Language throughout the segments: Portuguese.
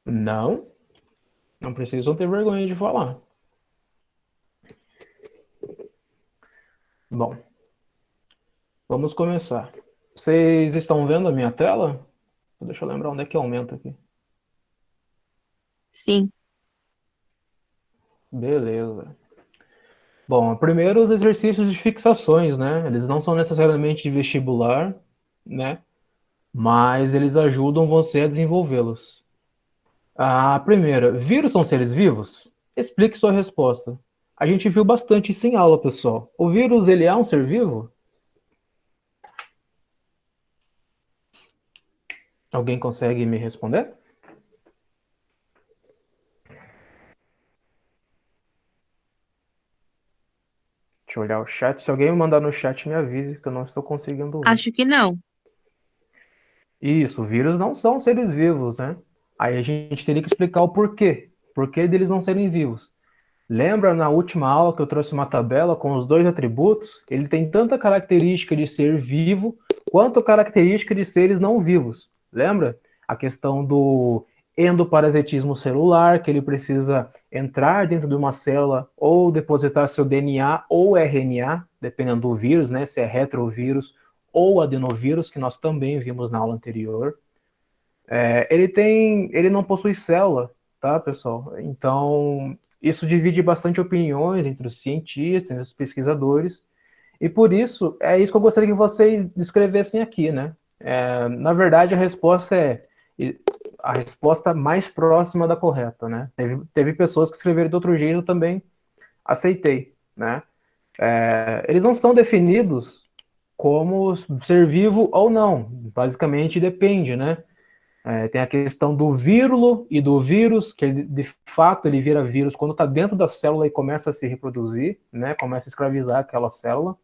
Não, não precisam ter vergonha de falar. Bom, vamos começar. Vocês estão vendo a minha tela? Deixa eu lembrar onde é que aumenta aqui. Sim. Beleza. Bom, primeiro os exercícios de fixações, né? Eles não são necessariamente de vestibular, né? Mas eles ajudam você a desenvolvê-los. A primeira, vírus são seres vivos? Explique sua resposta. A gente viu bastante isso em aula, pessoal. O vírus, ele é um ser vivo? Alguém consegue me responder? Deixa eu olhar o chat. Se alguém me mandar no chat, me avise, que eu não estou conseguindo ouvir. Acho que não. Isso, vírus não são seres vivos, né? Aí a gente teria que explicar o porquê. Porquê deles não serem vivos. Lembra na última aula que eu trouxe uma tabela com os dois atributos? Ele tem tanta característica de ser vivo quanto característica de seres não vivos. Lembra? A questão do endoparasitismo celular, que ele precisa entrar dentro de uma célula ou depositar seu DNA ou RNA, dependendo do vírus, né? Se é retrovírus ou adenovírus, que nós também vimos na aula anterior. Ele não possui célula, tá, pessoal? Então, isso divide bastante opiniões entre os cientistas, entre os pesquisadores, e por isso, é isso que eu gostaria que vocês descrevessem aqui, né? Na verdade, a resposta mais próxima da correta, né? Teve pessoas que escreveram de outro jeito, eu também aceitei, né? Eles não são definidos como ser vivo ou não, basicamente depende, né? Tem a questão do vírulo e do vírus, que ele, de fato ele vira vírus quando está dentro da célula e começa a se reproduzir, né? Começa a escravizar aquela célula.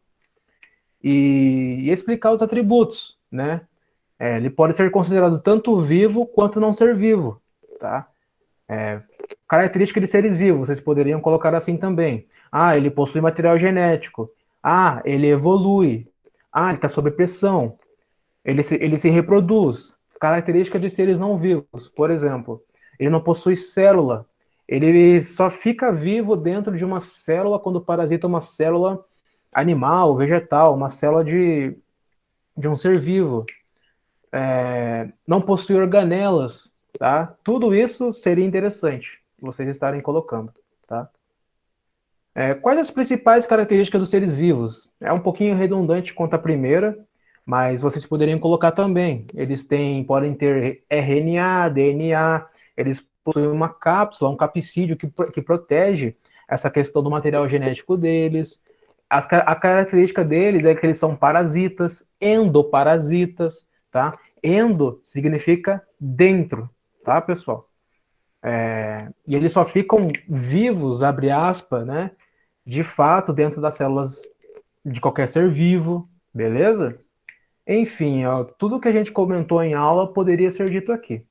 E explicar os atributos, né? Ele pode ser considerado tanto vivo quanto não ser vivo, tá? Característica de seres vivos, vocês poderiam colocar assim também. Ah, ele possui material genético. Ah, ele evolui. Ah, ele está sob pressão. Ele se reproduz. Característica de seres não vivos, por exemplo, ele não possui célula. Ele só fica vivo dentro de uma célula quando parasita uma célula animal, vegetal, uma célula de um ser vivo. Não possui organelas, tá? Tudo isso seria interessante vocês estarem colocando, tá? Quais as principais características dos seres vivos? É um pouquinho redundante quanto à primeira, mas vocês poderiam colocar também. Podem ter RNA, DNA, eles possuem uma cápsula, um capsídeo que protege essa questão do material genético deles. A característica deles é que eles são parasitas, endoparasitas, tá? Endo significa dentro, tá, pessoal? E eles só ficam vivos, abre aspas, né? De fato, dentro das células de qualquer ser vivo, beleza? Enfim, ó, tudo que a gente comentou em aula poderia ser dito aqui.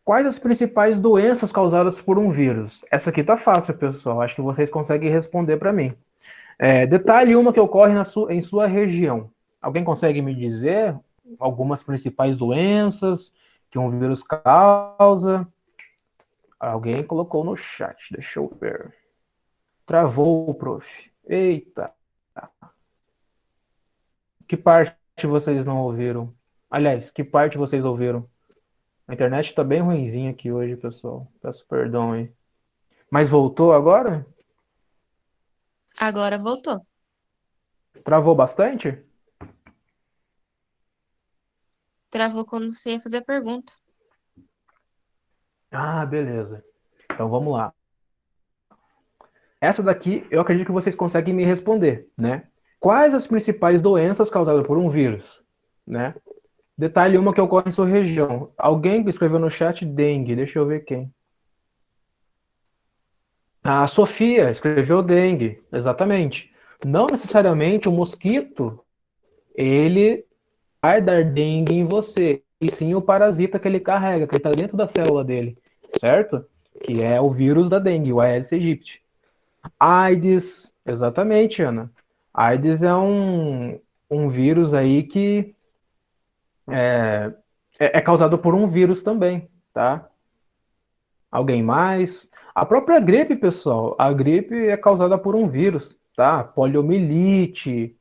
Quais as principais doenças causadas por um vírus? Essa aqui tá fácil, pessoal. Acho que vocês conseguem responder para mim. Detalhe uma que ocorre em sua região. Alguém consegue me dizer algumas principais doenças que um vírus causa? Alguém colocou no chat, deixa eu ver. Travou, prof. Eita. Que parte vocês não ouviram? Aliás, que parte vocês ouviram? A internet tá bem ruinzinha aqui hoje, pessoal. Peço perdão aí. Mas voltou agora? Agora voltou. Travou bastante? Travou quando você ia fazer a pergunta. Ah, beleza. Então vamos lá. Essa daqui eu acredito que vocês conseguem me responder, né? Quais as principais doenças causadas por um vírus, né? Detalhe uma que ocorre em sua região. Alguém escreveu no chat dengue, deixa eu ver quem. A Sofia escreveu dengue, exatamente. Não necessariamente o mosquito, ele vai dar dengue em você, e sim o parasita que ele carrega, que está dentro da célula dele, certo? Que é o vírus da dengue, o Aedes aegypti. AIDS, exatamente, Ana. AIDS é um vírus aí que é causado por um vírus também, tá? Alguém mais? A própria gripe, pessoal. A gripe é causada por um vírus, tá? Poliomielite,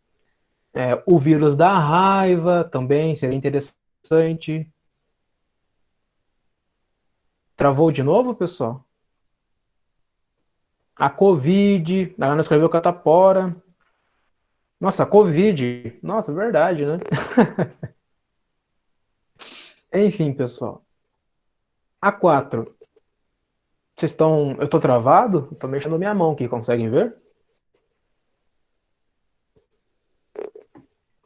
o vírus da raiva também seria interessante. Travou de novo, pessoal? A Covid, a Ana escreveu catapora. Nossa, a Covid. Nossa, verdade, né? Enfim, pessoal. A 4. Vocês estão. Eu tô travado? Tô mexendo minha mão aqui, conseguem ver?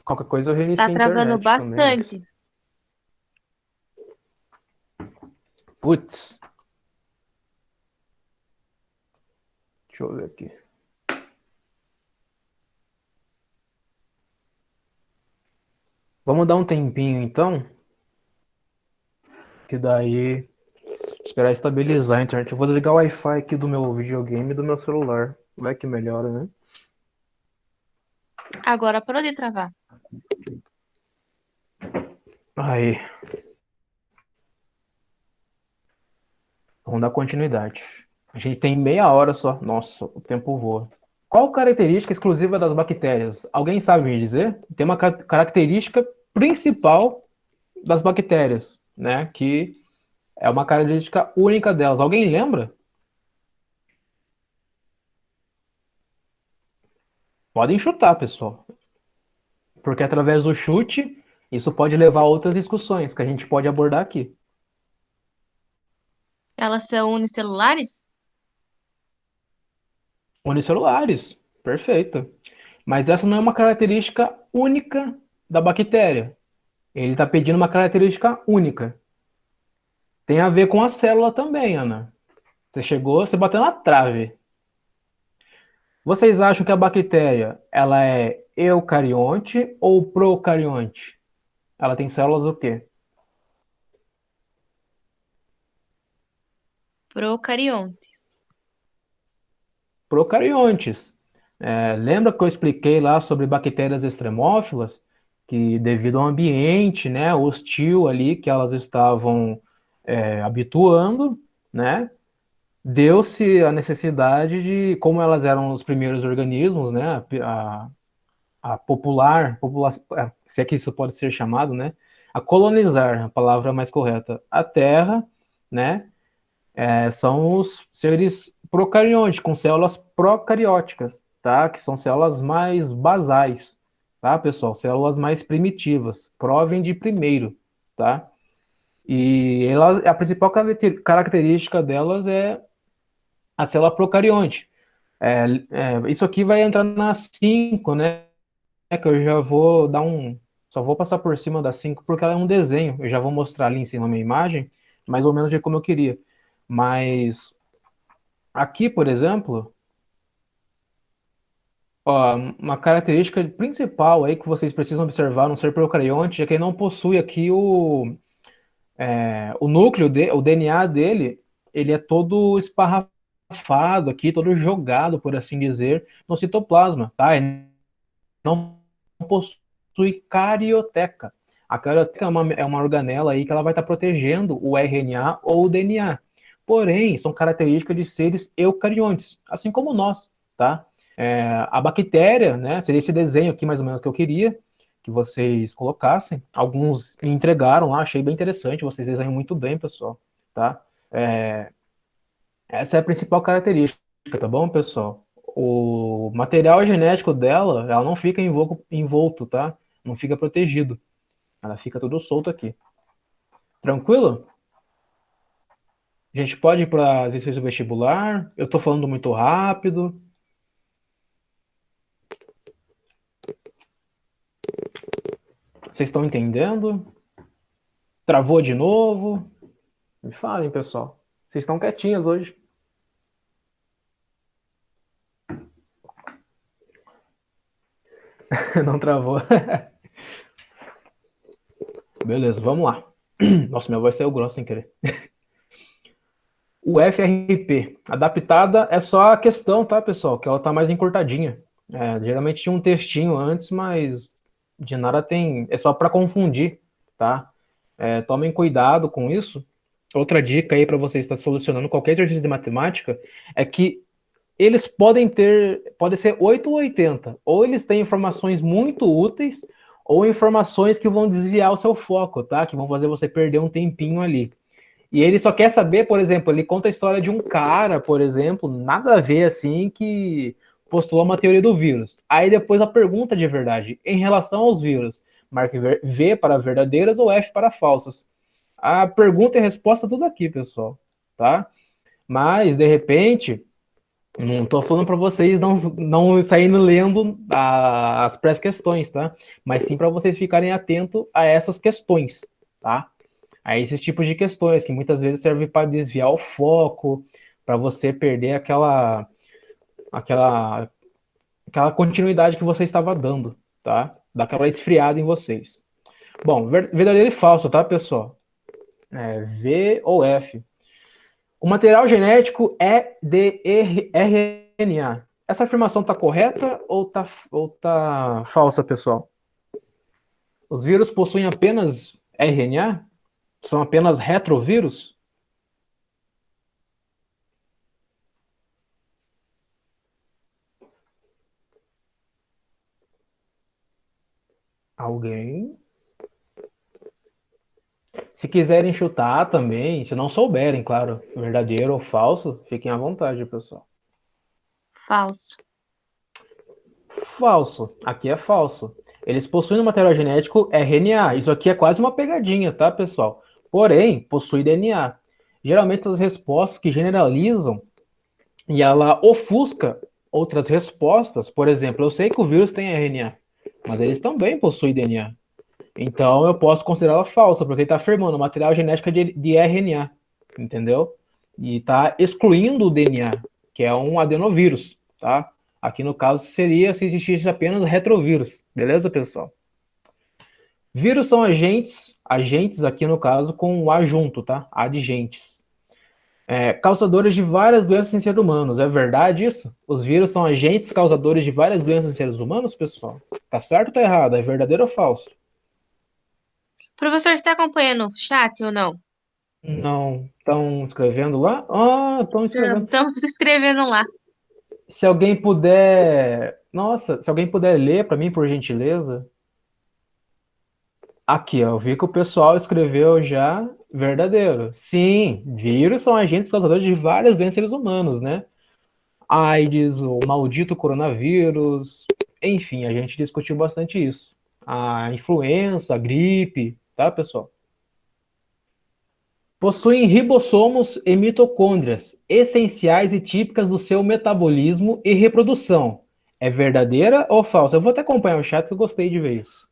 Qualquer coisa eu Tá reinicio a travando internet também, mas. bastante. Putz, deixa eu ver aqui. Vamos dar um tempinho então, que daí esperar estabilizar a internet. Eu vou desligar o Wi-Fi aqui do meu videogame e do meu celular. Vai que melhora, né? Agora parou de travar. Aí, vamos dar continuidade. A gente tem meia hora só. Nossa, o tempo voa. Qual característica exclusiva das bactérias? Alguém sabe me dizer? Tem uma característica principal das bactérias, né? Que é uma característica única delas. Alguém lembra? Podem chutar, pessoal. Porque através do chute, isso pode levar a outras discussões que a gente pode abordar aqui. Elas são unicelulares? Unicelulares, perfeito. Mas essa não é uma característica única da bactéria. Ele está pedindo uma característica única. Tem a ver com a célula também, Ana. Você chegou, você bateu na trave. Vocês acham que a bactéria ela é eucarionte ou procarionte? Ela tem células o quê? Procariontes. Procariontes. Lembra que eu expliquei lá sobre bactérias extremófilas? Que devido ao ambiente, né, hostil ali que elas estavam habituando, né, deu-se a necessidade de, como elas eram os primeiros organismos, né, a se é que isso pode ser chamado, né, a colonizar, a palavra mais correta, a Terra, né, são os seres procariontes, com células procarióticas, tá? Que são células mais basais, tá, pessoal? Células mais primitivas, provém de primeiro, tá? E elas, a principal característica delas é a célula procarionte. Isso aqui vai entrar na 5, né? Que eu já vou dar um. Só vou passar por cima da 5 porque ela é um desenho. Eu já vou mostrar ali em cima a minha imagem, mais ou menos de como eu queria. Mas aqui, por exemplo, ó, uma característica principal aí que vocês precisam observar no ser procarionte é que ele não possui aqui o núcleo, o DNA dele, ele é todo esparrafado aqui, todo jogado, por assim dizer, no citoplasma, tá? Ele não possui carioteca. A carioteca é uma organela aí que ela vai estar protegendo o RNA ou o DNA. Porém, são características de seres eucariontes, assim como nós, tá? A bactéria, né? Seria esse desenho aqui mais ou menos que eu queria que vocês colocassem. Alguns me entregaram lá, achei bem interessante. Vocês desenham muito bem, pessoal, tá? Essa é a principal característica, tá bom, pessoal? O material genético dela, ela não fica envolto, tá? Não fica protegido. Ela fica tudo solto aqui. Tranquilo? A gente pode ir para as exercícios do vestibular. Eu tô falando muito rápido. Vocês estão entendendo? Travou de novo? Me falem, pessoal. Vocês estão quietinhos hoje. Não travou. Beleza, vamos lá. Nossa, minha voz saiu grossa sem querer. O FRP, adaptada é só a questão, tá, pessoal? Que ela tá mais encurtadinha. Geralmente tinha um textinho antes, mas de nada tem. É só para confundir, tá? Tomem cuidado com isso, outra dica aí para você estar solucionando qualquer exercício de matemática é que eles podem ser 8 ou 80. Ou eles têm informações muito úteis, ou informações que vão desviar o seu foco, tá? Que vão fazer você perder um tempinho ali. E ele só quer saber, por exemplo, ele conta a história de um cara, por exemplo, nada a ver assim, que postulou uma teoria do vírus. Aí depois a pergunta de verdade, em relação aos vírus, marque V para verdadeiras ou F para falsas. A pergunta e a resposta tudo aqui, pessoal, tá? Mas, de repente, não estou falando para vocês não saindo lendo as pré-questões, tá? Mas sim para vocês ficarem atentos a essas questões, tá? A esses tipos de questões que muitas vezes servem para desviar o foco, para você perder aquela, aquela continuidade que você estava dando, tá? Daquela esfriada em vocês. Bom, verdadeiro e falso, tá, pessoal? V ou F. O material genético é de RNA. Essa afirmação está correta ou tá falsa, pessoal? Os vírus possuem apenas RNA? São apenas retrovírus? Alguém? Se quiserem chutar também, se não souberem, claro, verdadeiro ou falso, fiquem à vontade, pessoal. Falso. Falso. Aqui é falso. Eles possuem no material genético RNA. Isso aqui é quase uma pegadinha, tá, pessoal? Porém, possui DNA. Geralmente as respostas que generalizam e ela ofusca outras respostas. Por exemplo, eu sei que o vírus tem RNA, mas eles também possuem DNA. Então eu posso considerá-la falsa, porque ele está afirmando o material genético de RNA, entendeu? E está excluindo o DNA, que é um adenovírus, tá? Aqui no caso seria se existisse apenas retrovírus, beleza, pessoal? Vírus são agentes aqui no caso com o A junto, tá? Adjentes. Causadores de várias doenças em seres humanos, é verdade isso? Os vírus são agentes causadores de várias doenças em seres humanos, pessoal? Tá certo ou tá errado? É verdadeiro ou falso? Professor, você está acompanhando o chat ou não? Não. Estão escrevendo lá? Ah, estão escrevendo. Estamos escrevendo lá. Se alguém puder. Nossa, se alguém puder ler para mim, por gentileza. Aqui, ó, eu vi que o pessoal escreveu já verdadeiro. Sim, vírus são agentes causadores de várias doenças seres humanos, né? AIDS, o maldito coronavírus. Enfim, a gente discutiu bastante isso. A influenza, a gripe, tá, pessoal? Possuem ribossomos e mitocôndrias, essenciais e típicas do seu metabolismo e reprodução. É verdadeira ou falsa? Eu vou até acompanhar o chat que eu gostei de ver isso.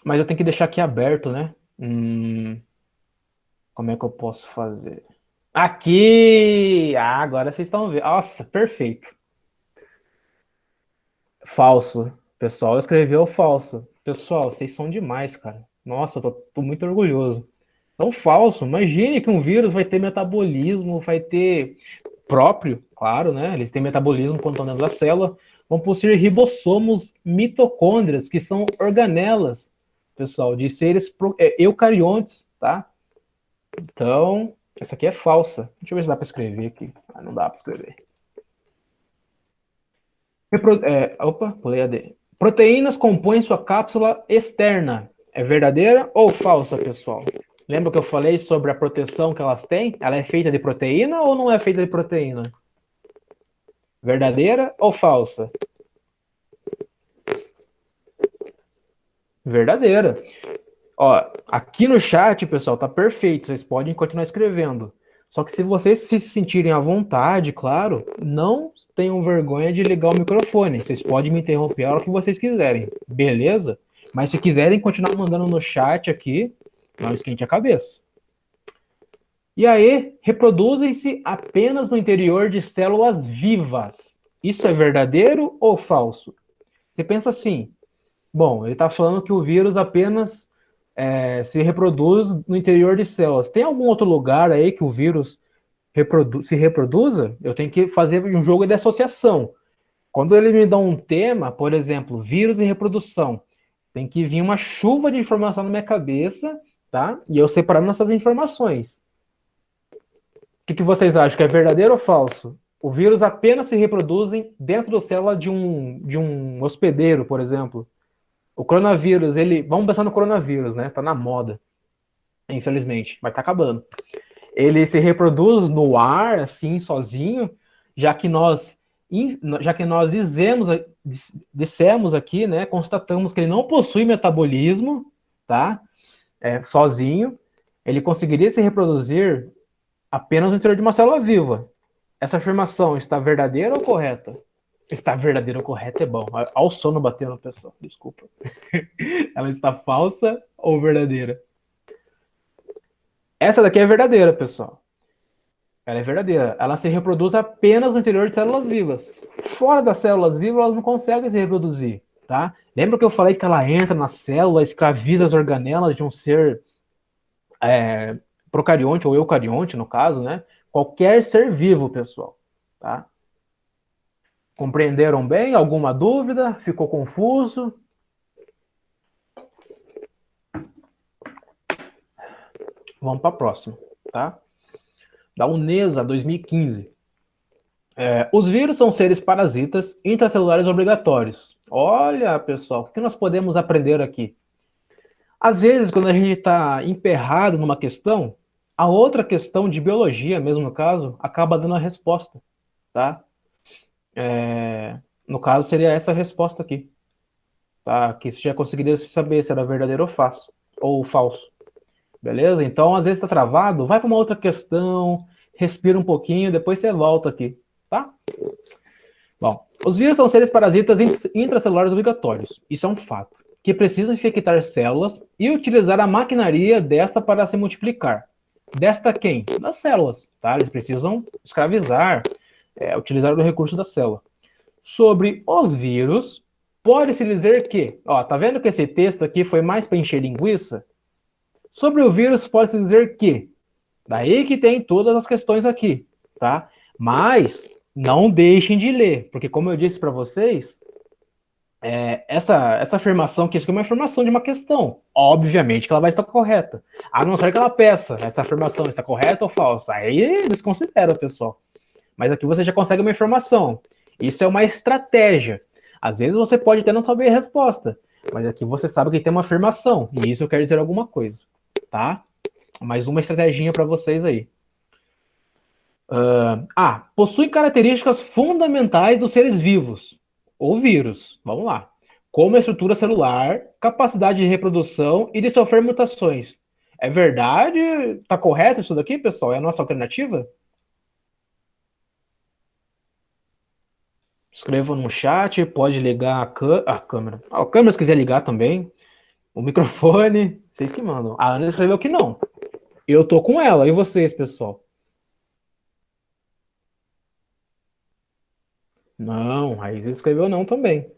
Mas eu tenho que deixar aqui aberto, né? Como é que eu posso fazer? Aqui! Ah, agora vocês estão vendo. Nossa, perfeito. Falso. O pessoal escreveu falso. Pessoal, vocês são demais, cara. Nossa, eu tô muito orgulhoso. Tão falso. Imagine que um vírus vai ter metabolismo, vai ter próprio, claro, né? Eles têm metabolismo quando estão dentro da célula. Vão possuir ribossomos mitocôndrias, que são organelas, pessoal, de seres eucariontes, tá? Então, essa aqui é falsa. Deixa eu ver se dá para escrever aqui. Ah, não dá para escrever. Opa, pulei a D. Proteínas compõem sua cápsula externa. É verdadeira ou falsa, pessoal? Lembra que eu falei sobre a proteção que elas têm? Ela é feita de proteína ou não é feita de proteína? Verdadeira ou falsa? Verdadeira. Ó, aqui no chat, pessoal, tá perfeito. Vocês podem continuar escrevendo. Só que se vocês se sentirem à vontade, claro, não tenham vergonha de ligar o microfone. Vocês podem me interromper a hora que vocês quiserem, beleza? Mas se quiserem continuar mandando no chat aqui, não esquente a cabeça. E aí, reproduzem-se apenas no interior de células vivas. Isso é verdadeiro ou falso? Você pensa assim, bom, ele está falando que o vírus apenas se reproduz no interior de células. Tem algum outro lugar aí que o vírus se reproduza? Eu tenho que fazer um jogo de associação. Quando ele me dá um tema, por exemplo, vírus e reprodução, tem que vir uma chuva de informação na minha cabeça tá? E eu separando essas informações. O que vocês acham? Que é verdadeiro ou falso? O vírus apenas se reproduzem dentro da célula de um hospedeiro, por exemplo. O coronavírus, vamos pensar no coronavírus, né? Tá na moda, infelizmente, mas tá acabando. Ele se reproduz no ar, assim, sozinho, já que nós dissemos aqui, né? Constatamos que ele não possui metabolismo, tá? Sozinho. Ele conseguiria se reproduzir apenas no interior de uma célula viva. Essa afirmação está verdadeira ou correta? Está verdadeira ou correta é bom. Olha o sono batendo, pessoal. Desculpa. Ela está falsa ou verdadeira? Essa daqui é verdadeira, pessoal. Ela é verdadeira. Ela se reproduz apenas no interior de células vivas. Fora das células vivas, elas não conseguem se reproduzir, tá? Lembra que eu falei que ela entra na célula, escraviza as organelas de um ser procarionte ou eucarionte, no caso, né? Qualquer ser vivo, pessoal, tá? Compreenderam bem? Alguma dúvida? Ficou confuso? Vamos para a próxima, tá? Da UNESA, 2015. Os vírus são seres parasitas intracelulares obrigatórios. Olha, pessoal, o que nós podemos aprender aqui? Às vezes, quando a gente está emperrado numa questão, a outra questão de biologia, mesmo no caso, acaba dando a resposta, tá? No caso, seria essa resposta aqui, tá? Que você já conseguiria saber se era verdadeiro ou falso. Beleza? Então, às vezes está travado, vai para uma outra questão, respira um pouquinho, depois você volta aqui, tá? Bom, os vírus são seres parasitas intracelulares obrigatórios. Isso é um fato. Que precisam infectar células e utilizar a maquinaria desta para se multiplicar. Desta quem? Das células, tá? Eles precisam escravizar, utilizar o recurso da célula. Sobre os vírus, pode-se dizer que, ó, tá vendo que esse texto aqui foi mais para encher linguiça? Sobre o vírus, pode-se dizer que, daí que tem todas as questões aqui, tá? Mas não deixem de ler, porque como eu disse para vocês, essa afirmação, que isso aqui é uma afirmação de uma questão, obviamente que ela vai estar correta, a não ser que ela peça, essa afirmação está correta ou falsa, aí eles consideram, pessoal. Mas aqui você já consegue uma informação, isso é uma estratégia. Às vezes você pode até não saber a resposta, mas aqui você sabe que tem uma afirmação, e isso quer dizer alguma coisa, tá? Mais uma estratégia para vocês aí. Possui características fundamentais dos seres vivos, ou vírus, vamos lá, como a estrutura celular, capacidade de reprodução e de sofrer mutações. É verdade? Tá correto isso daqui, pessoal? É a nossa alternativa? Escrevam no chat, pode ligar a câmera. A câmera, se quiser ligar também. O microfone, vocês que mandam. A Ana escreveu que não. Eu tô com ela. E vocês, pessoal? Não, a Isis escreveu não também.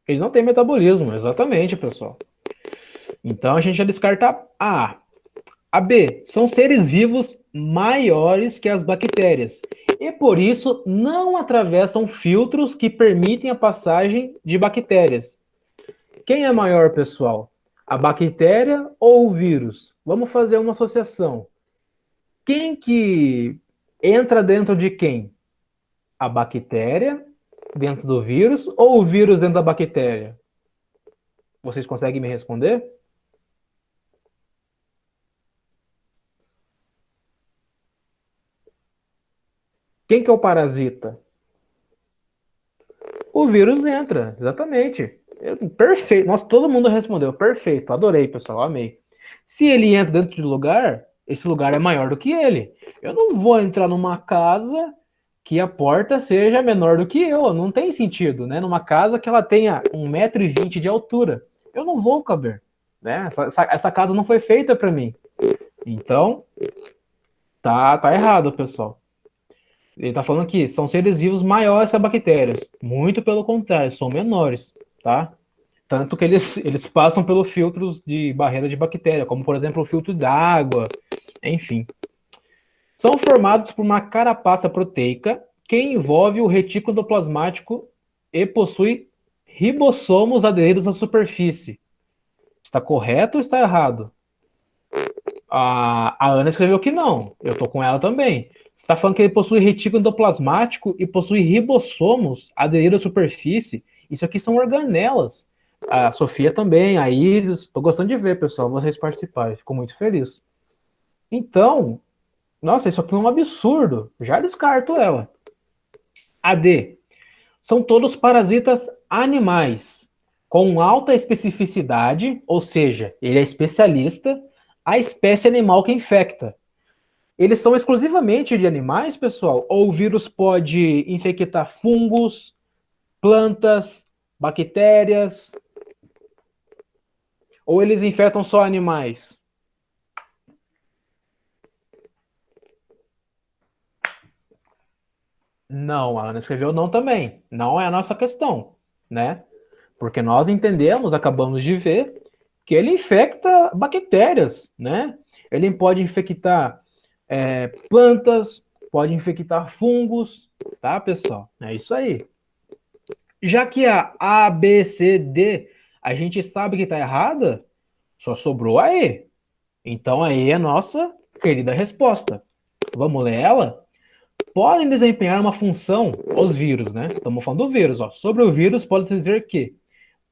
Ele não tem metabolismo, exatamente, pessoal. Então a gente já descarta A. A B. São seres vivos maiores que as bactérias. E por isso não atravessam filtros que permitem a passagem de bactérias. Quem é maior, pessoal? A bactéria ou o vírus? Vamos fazer uma associação. Quem que entra dentro de quem? A bactéria dentro do vírus ou o vírus dentro da bactéria? Vocês conseguem me responder? Quem que é o parasita? O vírus entra, exatamente. Perfeito. Nossa, todo mundo respondeu. Perfeito. Adorei, pessoal. Amei. Se ele entra dentro de lugar, esse lugar é maior do que ele. Eu não vou entrar numa casa que a porta seja menor do que eu. Não tem sentido, né? Numa casa que ela tenha 1,20 m de altura. Eu não vou caber. Né? Essa casa não foi feita para mim. Então, tá errado, pessoal. Ele está falando que são seres vivos maiores que as bactérias. Muito pelo contrário, são menores, tá? Tanto que eles passam pelos filtros de barreira de bactéria, como, por exemplo, o filtro d'água, enfim. São formados por uma carapaça proteica que envolve o retículo endoplasmático e possui ribossomos aderidos à superfície. Está correto ou está errado? A Ana escreveu que não. Eu tô com ela também. Está falando que ele possui retículo endoplasmático e possui ribossomos aderidos à superfície. Isso aqui são organelas. A Sofia também, a Isis. Tô gostando de ver, pessoal, vocês participarem. Fico muito feliz. Então, nossa, isso aqui é um absurdo. Já descarto ela. A D. São todos parasitas animais, com alta especificidade, ou seja, ele é especialista, a espécie animal que infecta. Eles são exclusivamente de animais, pessoal? Ou o vírus pode infectar fungos, plantas, bactérias? Ou eles infectam só animais? Não, a Ana escreveu não também. Não é a nossa questão, né? Porque nós entendemos, acabamos de ver, que ele infecta bactérias, né? Ele pode infectar plantas, pode infectar fungos, tá, pessoal? É isso aí. Já que a B, C, D, a gente sabe que está errada, só sobrou a E. Então a E é a nossa querida resposta. Vamos ler ela? Podem desempenhar uma função, os vírus, né? Estamos falando do vírus, ó. Sobre o vírus, pode dizer que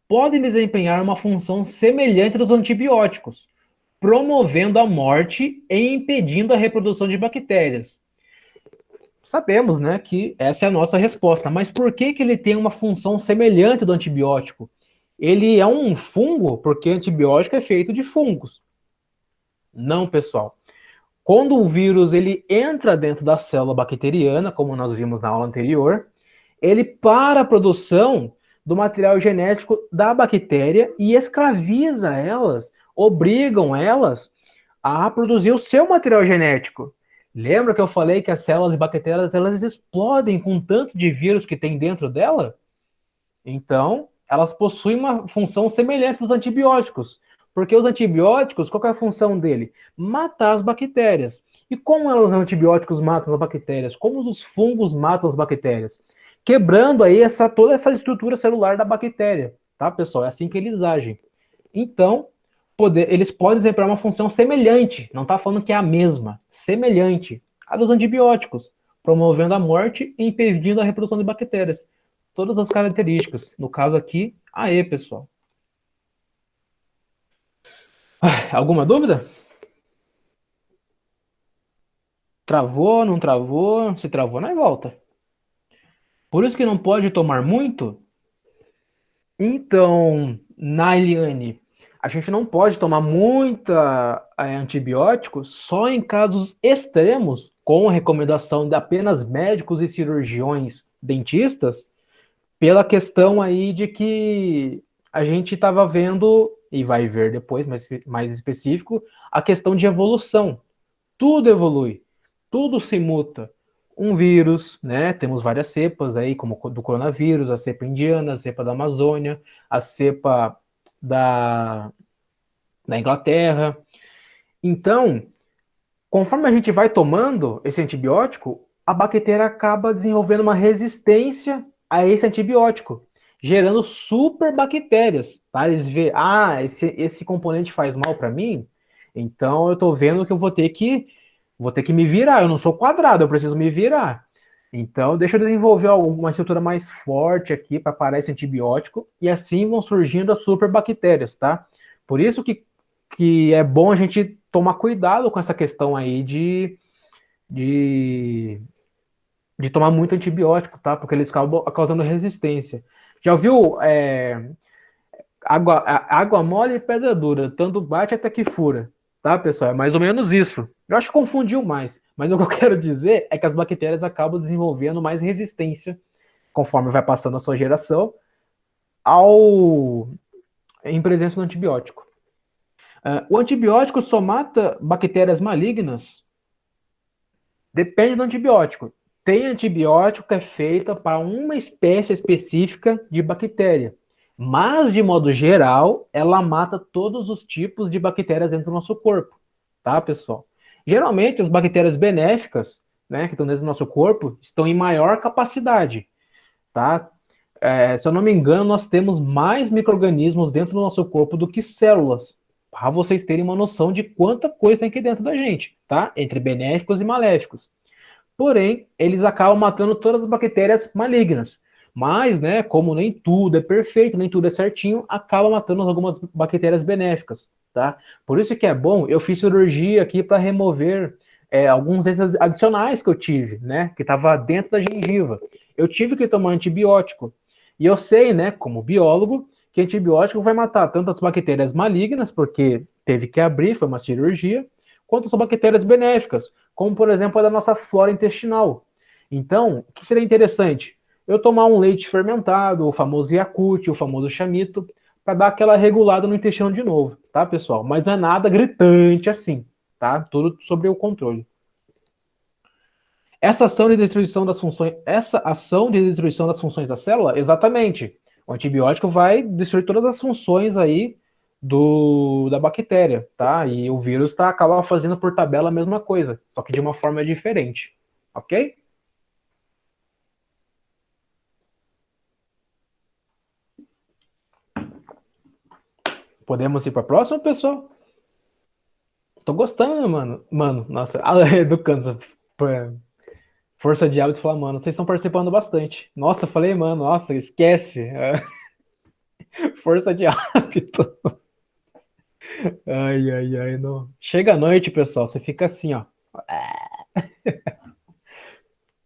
podem desempenhar uma função semelhante aos antibióticos, promovendo a morte e impedindo a reprodução de bactérias. Sabemos, né, que essa é a nossa resposta, mas por que ele tem uma função semelhante do antibiótico? Ele é um fungo porque antibiótico é feito de fungos. Não, pessoal. Quando o vírus ele entra dentro da célula bacteriana, como nós vimos na aula anterior, ele para a produção do material genético da bactéria e escraviza elas, obrigam elas a produzir o seu material genético. Lembra que eu falei que as células bactérias elas explodem com tanto de vírus que tem dentro dela? Então, elas possuem uma função semelhante aos antibióticos. Porque os antibióticos, qual é a função dele? Matar as bactérias. E como os antibióticos matam as bactérias? Como os fungos matam as bactérias? Quebrando aí toda essa estrutura celular da bactéria. Tá, pessoal? É assim que eles agem. Então, eles podem desempenhar uma função semelhante, não está falando que é a mesma, semelhante à dos antibióticos, promovendo a morte e impedindo a reprodução de bactérias. Todas as características. No caso aqui, a E, pessoal. Alguma dúvida? Travou, não travou? Se travou, não é volta. Por isso que não pode tomar muito? Então, na Eliane, a gente não pode tomar muita antibiótico só em casos extremos, com recomendação de apenas médicos e cirurgiões dentistas, pela questão aí de que a gente estava vendo, e vai ver depois, mas mais específico, a questão de evolução. Tudo evolui, tudo se muta. Um vírus, né? Temos várias cepas aí, como do coronavírus, a cepa indiana, a cepa da Amazônia, a cepa da, da Inglaterra. Então, conforme a gente vai tomando esse antibiótico, a bactéria acaba desenvolvendo uma resistência a esse antibiótico, gerando superbactérias. Tá? Eles vê, esse componente faz mal para mim, então eu estou vendo que eu vou ter que me virar. Eu não sou quadrado, eu preciso me virar. Então, deixa eu desenvolver uma estrutura mais forte aqui para parar esse antibiótico e assim vão surgindo as superbactérias, tá? Por isso que é bom a gente tomar cuidado com essa questão aí de, de tomar muito antibiótico, tá? Porque eles acabam causando resistência. Já ouviu água mole e pedra dura, tanto bate até que fura, tá, pessoal? É mais ou menos isso. Eu acho que confundiu mais, mas o que eu quero dizer é que as bactérias acabam desenvolvendo mais resistência conforme vai passando a sua geração ao em presença do antibiótico. O antibiótico só mata bactérias malignas? Depende do antibiótico. Tem antibiótico que é feito para uma espécie específica de bactéria. Mas, de modo geral, ela mata todos os tipos de bactérias dentro do nosso corpo. Tá, pessoal? Geralmente, as bactérias benéficas, né, que estão dentro do nosso corpo, estão em maior capacidade. Tá? Se eu não me engano, nós temos mais micro-organismos dentro do nosso corpo do que células. Para vocês terem uma noção de quanta coisa tem aqui dentro da gente, tá? Entre benéficos e maléficos. Porém, eles acabam matando todas as bactérias malignas. Mas, né, como nem tudo é perfeito, nem tudo é certinho, acaba matando algumas bactérias benéficas, tá? Por isso que é bom, eu fiz cirurgia aqui para remover alguns dentes adicionais que eu tive, né, que estava dentro da gengiva. Eu tive que tomar antibiótico. E eu sei, né, como biólogo, que antibiótico vai matar tanto as bactérias malignas, porque teve que abrir, foi uma cirurgia, quanto as bactérias benéficas, como por exemplo a da nossa flora intestinal. Então, o que seria interessante? Eu tomar um leite fermentado, o famoso Yakult, o famoso chamito, para dar aquela regulada no intestino de novo, tá, pessoal? Mas não é nada gritante assim, tá? Tudo sobre o controle. Essa ação de destruição das funções da célula, exatamente. O antibiótico vai destruir todas as funções aí da bactéria, tá? E o vírus acaba fazendo por tabela a mesma coisa, só que de uma forma diferente, ok? Podemos ir para a próxima, pessoal? Tô gostando, mano. Mano, nossa, educando. Força de hábito falar, mano, vocês estão participando bastante. Nossa, falei, mano, nossa, esquece. Força de hábito. Ai, ai, ai, não. Chega a noite, pessoal, você fica assim, ó.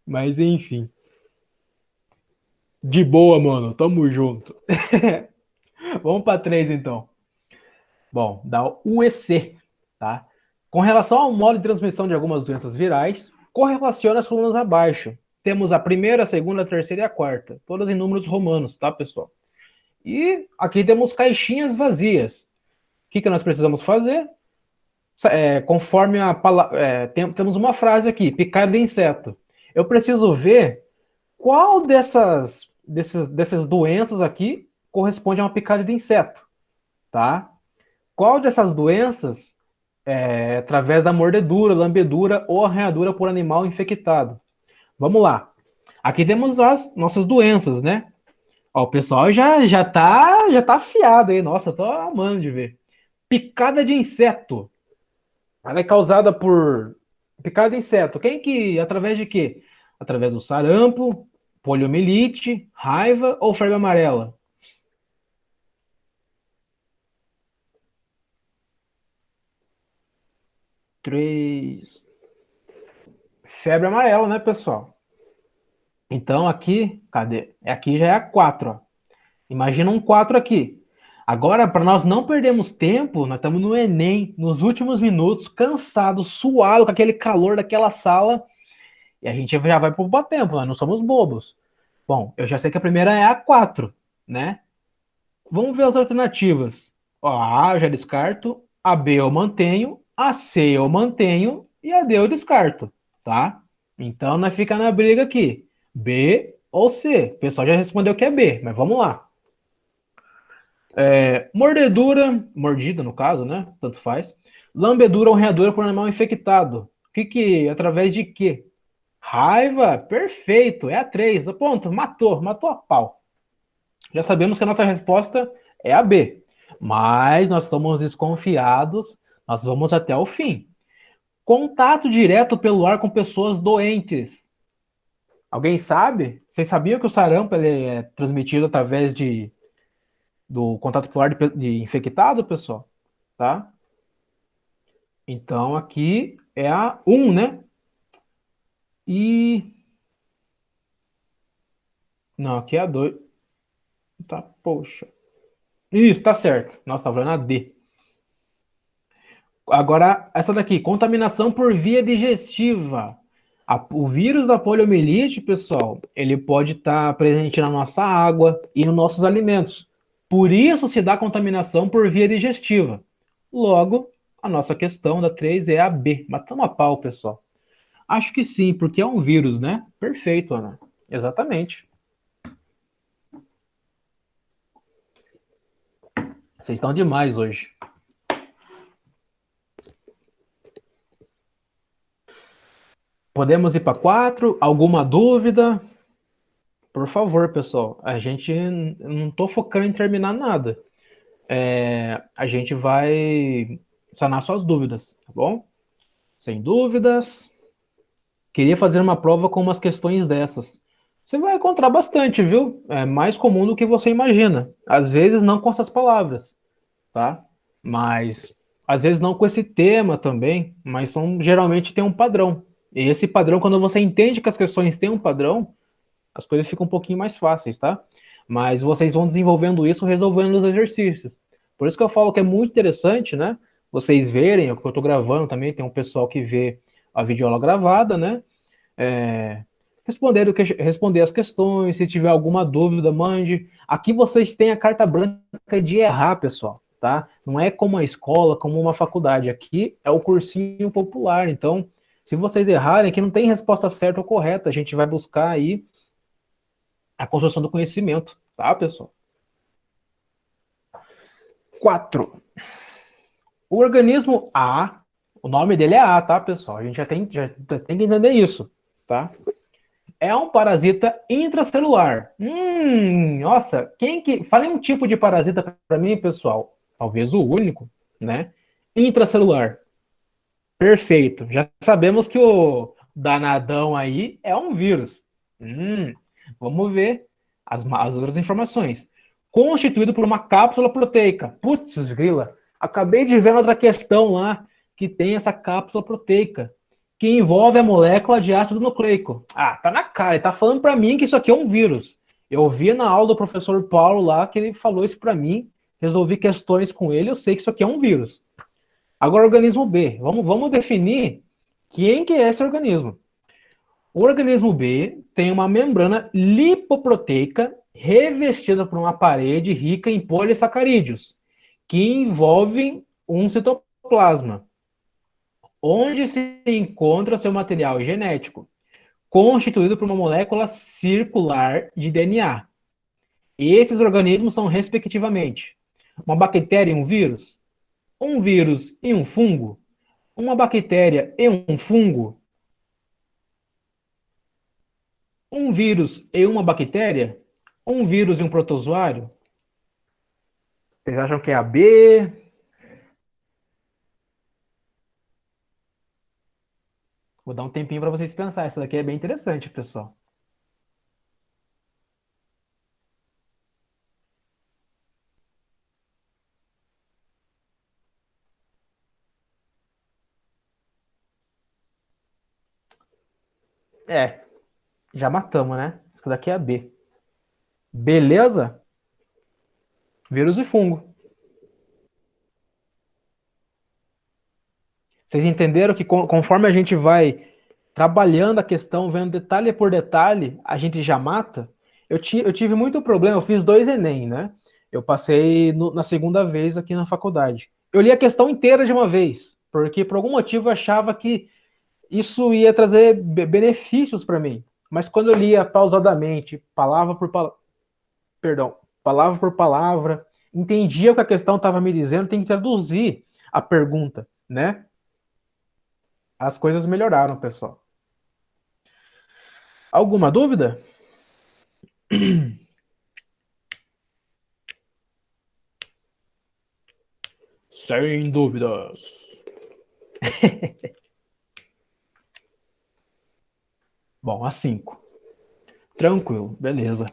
Mas enfim. De boa, mano. Tamo junto. Vamos para três, então. Bom, da UEC, tá? Com relação ao modo de transmissão de algumas doenças virais, correlaciona as colunas abaixo. Temos a primeira, a segunda, a terceira e a quarta, todas em números romanos, tá, pessoal? E aqui temos caixinhas vazias. O que nós precisamos fazer? Conforme temos uma frase aqui, picada de inseto. Eu preciso ver qual dessas doenças aqui corresponde a uma picada de inseto, tá? Qual dessas doenças através da mordedura, lambedura ou arranhadura por animal infectado? Vamos lá. Aqui temos as nossas doenças, né? Ó, o pessoal já tá afiado aí. Nossa, eu tô amando de ver. Picada de inseto. Ela é causada por picada de inseto. Através de quê? Através do sarampo, poliomielite, raiva ou febre amarela? Três. Febre amarela, né, pessoal? Então aqui, cadê? Aqui já é a 4, ó. Imagina um 4 aqui. Agora, para nós não perdermos tempo, nós estamos no Enem, nos últimos minutos, cansado, suado, com aquele calor daquela sala, e a gente já vai poupar tempo, nós não somos bobos. Bom, eu já sei que a primeira é a 4, né? Vamos ver as alternativas. Ó, a A eu já descarto, a B eu mantenho, a C eu mantenho e a D eu descarto, tá? Então, nós fica na briga aqui. B ou C? O pessoal já respondeu que é B, mas vamos lá. Mordida no caso, né? Tanto faz. Lambedura ou arranhadura por animal infectado. Através de quê? Raiva, perfeito, é a 3. Ponto, matou a pau. Já sabemos que a nossa resposta é a B. Mas nós estamos desconfiados, nós vamos até o fim. Contato direto pelo ar com pessoas doentes. Alguém sabe? Vocês sabiam que o sarampo ele é transmitido através do contato pelo ar de infectado, pessoal? Tá? Então aqui é a 1, né? E. Não, aqui é a 2. Tá, poxa. Isso, tá certo. Nossa, tá falando a D. Agora, essa daqui, contaminação por via digestiva. O vírus da poliomielite, pessoal, ele pode estar presente na nossa água e nos nossos alimentos. Por isso se dá contaminação por via digestiva. Logo, a nossa questão da 3 é a B. Matamos a pau, pessoal. Acho que sim, porque é um vírus, né? Perfeito, Ana. Exatamente. Vocês estão demais hoje. Podemos ir para 4? Alguma dúvida? Por favor, pessoal, a gente não tô focando em terminar nada. A gente vai sanar suas dúvidas, tá bom? Sem dúvidas. Queria fazer uma prova com umas questões dessas. Você vai encontrar bastante, viu? É mais comum do que você imagina. Às vezes não com essas palavras, tá? Mas às vezes não com esse tema também, mas geralmente tem um padrão. E esse padrão, quando você entende que as questões têm um padrão, as coisas ficam um pouquinho mais fáceis, tá? Mas vocês vão desenvolvendo isso resolvendo os exercícios. Por isso que eu falo que é muito interessante, né? Vocês verem, o que eu estou gravando também, tem um pessoal que vê a videoaula gravada, né? Responder as questões, se tiver alguma dúvida, mande. Aqui vocês têm a carta branca de errar, pessoal, tá? Não é como a escola, como uma faculdade. Aqui é o cursinho popular. Então, se vocês errarem, aqui não tem resposta certa ou correta. A gente vai buscar aí a construção do conhecimento, tá, pessoal? 4. O organismo A, o nome dele é A, tá, pessoal? A gente já tem que entender isso, tá? É um parasita intracelular. Nossa, fale um tipo de parasita para mim, pessoal. Talvez o único, né? Intracelular. Perfeito. Já sabemos que o danadão aí é um vírus. Vamos ver as outras informações. Constituído por uma cápsula proteica. Putz, grila. Acabei de ver outra questão lá que tem essa cápsula proteica que envolve a molécula de ácido nucleico. Ah, tá na cara. Ele tá falando para mim que isso aqui é um vírus. Eu vi na aula do professor Paulo lá que ele falou isso para mim. Resolvi questões com ele. Eu sei que isso aqui é um vírus. Agora, organismo B. Vamos definir quem que é esse organismo. O organismo B tem uma membrana lipoproteica revestida por uma parede rica em polissacarídeos, que envolvem um citoplasma, onde se encontra seu material genético, constituído por uma molécula circular de DNA. Esses organismos são, respectivamente, uma bactéria e um vírus e um fungo, uma bactéria e um fungo, um vírus e uma bactéria, um vírus e um protozoário. Vocês acham que é a B? Vou dar um tempinho para vocês pensarem. Essa daqui é bem interessante, pessoal. Já matamos, né? Essa daqui é a B. Beleza? Vírus e fungo. Vocês entenderam que conforme a gente vai trabalhando a questão, vendo detalhe por detalhe, a gente já mata? Eu tive muito problema, eu fiz 2 Enem, né? Eu passei na segunda vez aqui na faculdade. Eu li a questão inteira de uma vez, porque por algum motivo eu achava que isso ia trazer benefícios para mim. Mas quando eu lia pausadamente, palavra por palavra, entendia o que a questão estava me dizendo, tem que traduzir a pergunta, né? As coisas melhoraram, pessoal. Alguma dúvida? Sem dúvidas. Bom, a 5. Tranquilo, beleza.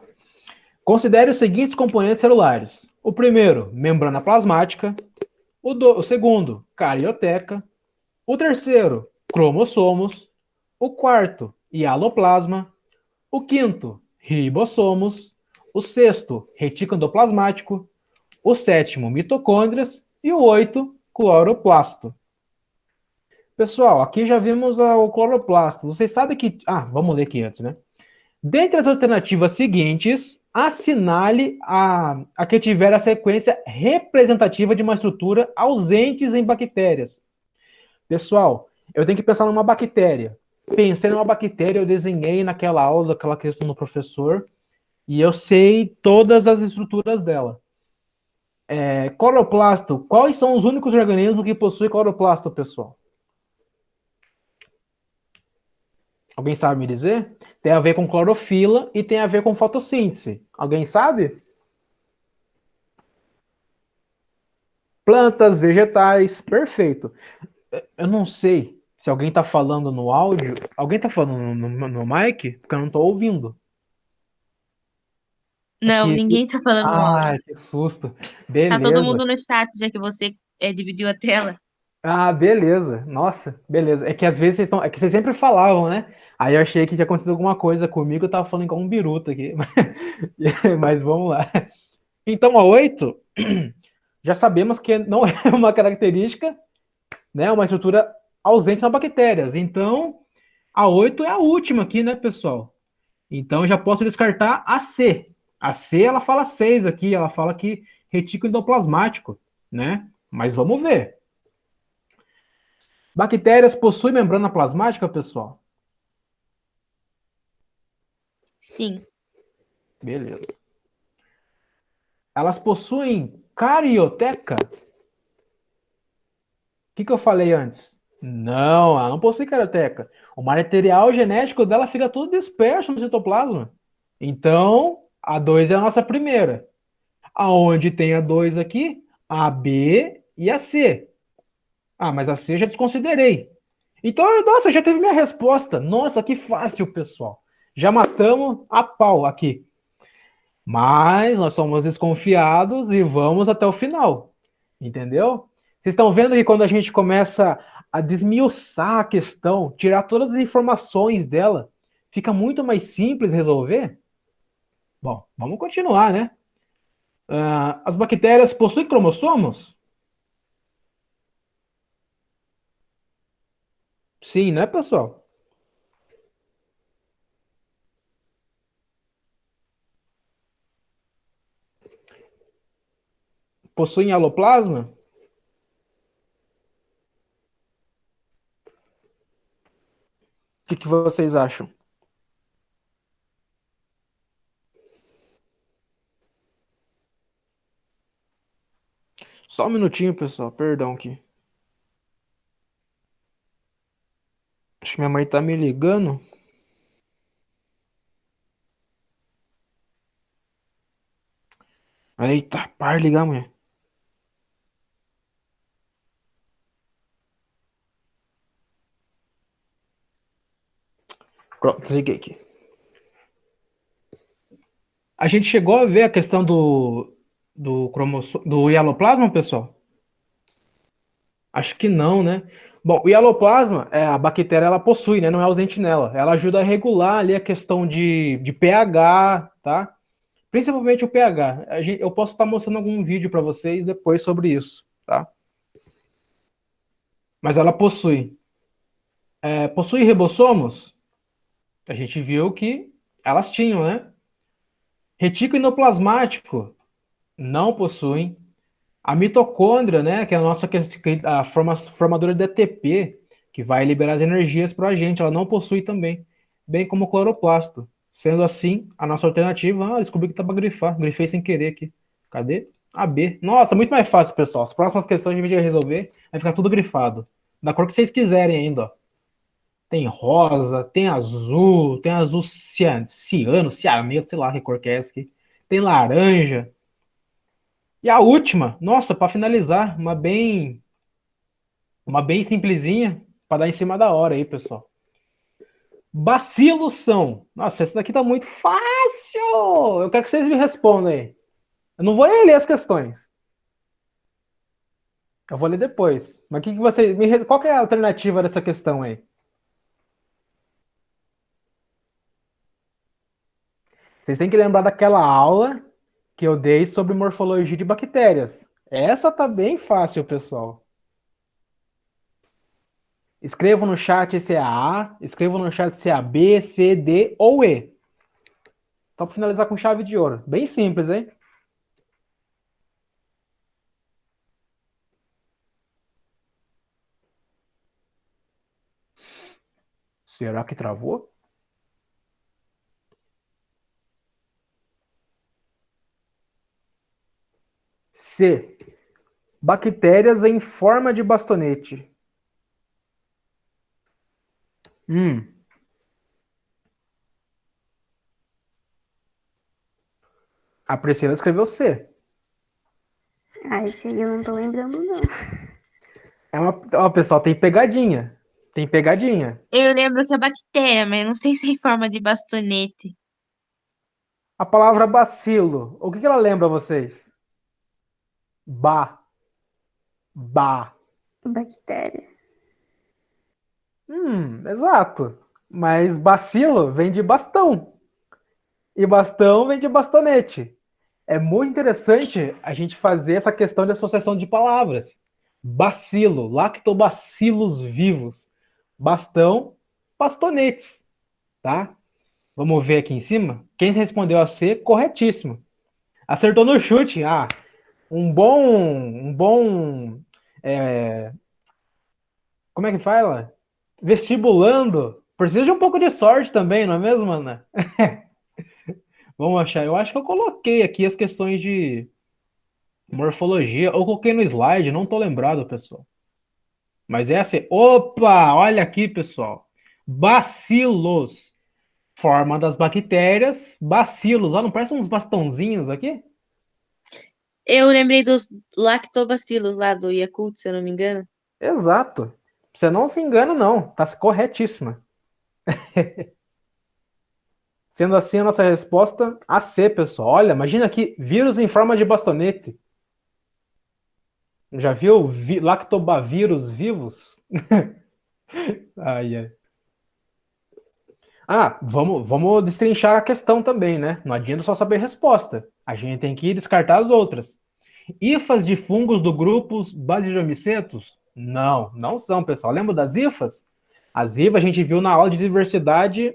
Considere os seguintes componentes celulares. O primeiro, membrana plasmática. O segundo, carioteca. O terceiro, cromossomos. O quarto, hialoplasma. O quinto, ribossomos. O sexto, retículo endoplasmático. O sétimo, mitocôndrias. E o 8, cloroplasto. Pessoal, aqui já vimos o cloroplasto. Vocês sabem que... vamos ler aqui antes, né? Dentre as alternativas seguintes, assinale a que tiver a sequência representativa de uma estrutura ausentes em bactérias. Pessoal, eu tenho que pensar numa bactéria. Pensei numa bactéria, eu desenhei naquela aula, daquela questão do professor, e eu sei todas as estruturas dela. Cloroplasto, quais são os únicos organismos que possuem cloroplasto, pessoal? Alguém sabe me dizer? Tem a ver com clorofila e tem a ver com fotossíntese. Alguém sabe? Plantas, vegetais, perfeito. Eu não sei se alguém está falando no áudio. Alguém está falando no mic? Porque eu não estou ouvindo. É Não, que. ninguém tá falando no áudio. Ai, que susto. Tá todo Beleza. mundo no chat, já que você dividiu a tela. Ah, beleza. Nossa, beleza. É que às vezes vocês estão. É que vocês sempre falavam, né? Aí eu achei que tinha acontecido alguma coisa comigo, eu tava falando igual um biruta aqui. Mas vamos lá. Então, a 8, já sabemos que não é uma característica, né? Uma estrutura ausente nas bactérias. Então, a 8 é a última aqui, né, pessoal? Então, eu já posso descartar a C. A C, ela fala 6 aqui, ela fala que retículo endoplasmático, né? Mas vamos ver. Bactérias possuem membrana plasmática, pessoal? Sim. Beleza. Elas possuem carioteca? O que eu falei antes? Não, ela não possui carioteca. O material genético dela fica tudo disperso no citoplasma. Então, a 2 é a nossa primeira. Aonde tem a 2 aqui? A B e a C. Ah, mas a C eu já desconsiderei. Então, nossa, já teve minha resposta. Nossa, que fácil, pessoal. Já matamos a pau aqui. Mas nós somos desconfiados e vamos até o final. Entendeu? Vocês estão vendo que quando a gente começa a desmiuçar a questão, tirar todas as informações dela, fica muito mais simples resolver? Bom, vamos continuar, né? As bactérias possuem cromossomos? Sim, né, pessoal? Possuem aloplasma? O que vocês acham? Só um minutinho, pessoal. Perdão aqui. Acho que minha mãe tá me ligando. Eita, para de ligar, mulher. Pronto, liguei aqui. A gente chegou a ver a questão do cromossomo, do hialoplasma, pessoal? Acho que não, né? Bom, o hialoplasma, a bactéria ela possui, né? Não é ausente nela. Ela ajuda a regular ali a questão de pH, tá? Principalmente o pH. Eu posso estar mostrando algum vídeo para vocês depois sobre isso, tá? Mas ela possui. Possui ribossomos? A gente viu que elas tinham, né? Retículo endoplasmático? Não possuem. A mitocôndria, né, que é a nossa formadora de ATP, que vai liberar as energias para a gente, ela não possui também, bem como o cloroplasto. Sendo assim, a nossa alternativa, descobri que tá para grifar, grifei sem querer aqui. Cadê? A B. Nossa, muito mais fácil, pessoal. As próximas questões a gente vai resolver, vai ficar tudo grifado. Da cor que vocês quiserem ainda, ó. Tem rosa, tem azul ciano, cianeto, sei lá que cor que é essa aqui. Tem laranja. E a última, nossa, para finalizar, uma bem simplesinha, para dar em cima da hora aí, pessoal. Bacilos são. Nossa, essa daqui tá muito fácil! Eu quero que vocês me respondam aí. Eu não vou nem ler as questões. Eu vou ler depois. Mas que você. Qual que é a alternativa dessa questão aí? Vocês têm que lembrar daquela aula que eu dei sobre morfologia de bactérias. Essa tá bem fácil, pessoal. Escrevam no chat se é A, escrevam no chat se é A, B, C, D ou E. Só para finalizar com chave de ouro. Bem simples, hein? Será que travou? C. Bactérias em forma de bastonete. Hum. A Priscila escreveu C. Ah, esse aí eu não tô lembrando, não. Ó, pessoal, tem pegadinha. Tem pegadinha. Eu lembro que é bactéria, mas eu não sei se é em forma de bastonete. A palavra bacilo, o que ela lembra a vocês? Ba, ba. Bactéria. Exato. Mas bacilo vem de bastão. E bastão vem de bastonete. É muito interessante a gente fazer essa questão de associação de palavras. Bacilo, lactobacilos vivos. Bastão, bastonetes, tá? Vamos ver aqui em cima. Quem respondeu a C, corretíssimo. Acertou no chute. Ah, um bom, como é que fala? Vestibulando. Precisa de um pouco de sorte também, não é mesmo, Ana? Vamos achar. Eu acho que eu coloquei aqui as questões de morfologia. Ou coloquei no slide, não tô lembrado, pessoal. Mas essa é. Opa! Olha aqui, pessoal. Bacilos. Forma das bactérias. Bacilos. Ó, não parece uns bastãozinhos aqui? Eu lembrei dos lactobacilos lá do Yakult, se eu não me engano. Exato. Você não se engana, não. Tá corretíssima. Sendo assim, a nossa resposta a C, pessoal. Olha, imagina aqui, vírus em forma de bastonete. Já viu lactobavírus vivos? Ai, ai. Ah, vamos destrinchar a questão também, né? Não adianta só saber a resposta. A gente tem que descartar as outras. Hifas de fungos do grupo Basilomicetus? Não, não são, pessoal. Lembra das hifas? As hifas a gente viu na aula de diversidade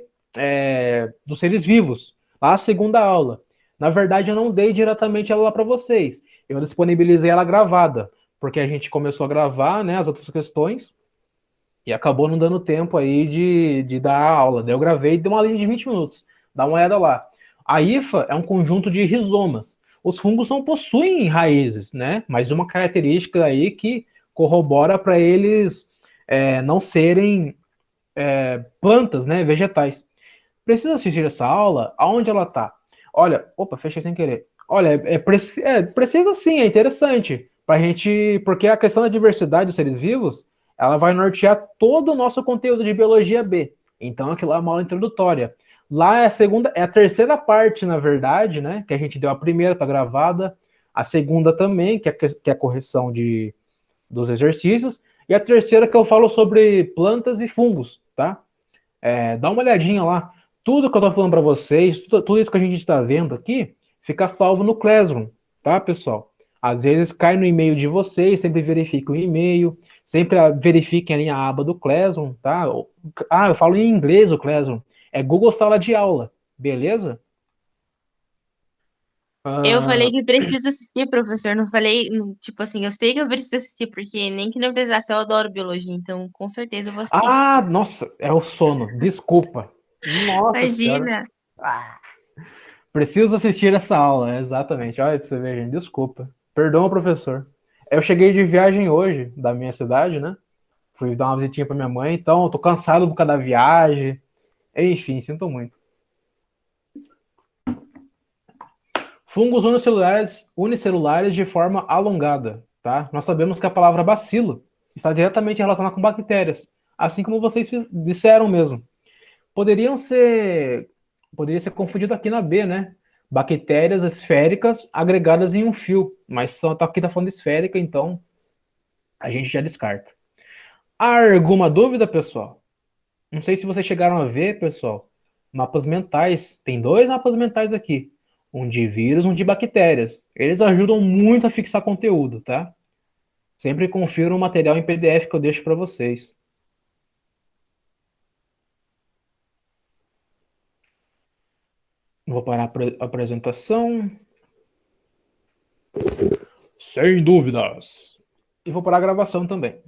dos seres vivos, lá a segunda aula. Na verdade, eu não dei diretamente ela lá para vocês. Eu disponibilizei ela gravada, porque a gente começou a gravar, né, as outras questões e acabou não dando tempo aí de dar a aula. Daí eu gravei e dei uma linha de 20 minutos. Dá uma olhada lá. A hifa é um conjunto de rizomas. Os fungos não possuem raízes, né? Mas uma característica aí que corrobora para eles não serem plantas, né? Vegetais. Precisa assistir essa aula? Aonde ela está? Olha, opa, fechei sem querer. Olha, precisa sim, é interessante. Pra gente, porque a questão da diversidade dos seres vivos, ela vai nortear todo o nosso conteúdo de biologia B. Então, aquilo lá é uma aula introdutória. Lá é a segunda, é a terceira parte, na verdade, né? Que a gente deu a primeira, tá gravada. A segunda também, que é a correção dos exercícios. E a terceira que eu falo sobre plantas e fungos, tá? Dá uma olhadinha lá. Tudo que eu estou falando para vocês, tudo isso que a gente está vendo aqui, fica salvo no Classroom, tá, pessoal? Às vezes cai no e-mail de vocês, sempre verifiquem o e-mail, sempre verifiquem ali a aba do Classroom, tá? Ah, eu falo em inglês o Classroom. É Google Sala de Aula, beleza? Eu falei Ah, que preciso assistir, professor. Não falei, tipo assim, eu sei que eu preciso assistir, porque nem que não precisasse, eu adoro biologia, então com certeza eu vou assistir. nossa, é o sono, desculpa. Nossa senhora. Imagina. Ah, preciso assistir essa aula, exatamente. Olha pra você ver, gente, desculpa. Perdão, professor. Eu cheguei de viagem hoje, da minha cidade, né? Fui dar uma visitinha pra minha mãe, então eu tô cansado por causa da viagem. Enfim, sinto muito. Fungos unicelulares de forma alongada, tá? Nós sabemos que a palavra bacilo está diretamente relacionada com bactérias, assim como vocês disseram mesmo. Poderiam ser, poderia ser confundido aqui na B, né? Bactérias esféricas agregadas em um fio, mas aqui tá falando esférica, então a gente já descarta. Há alguma dúvida, pessoal? Não sei se vocês chegaram a ver, pessoal, mapas mentais. Tem dois mapas mentais aqui. Um de vírus, um de bactérias. Eles ajudam muito a fixar conteúdo, tá? Sempre confira o material em PDF que eu deixo para vocês. Vou parar a apresentação. Sem dúvidas. E vou parar a gravação também.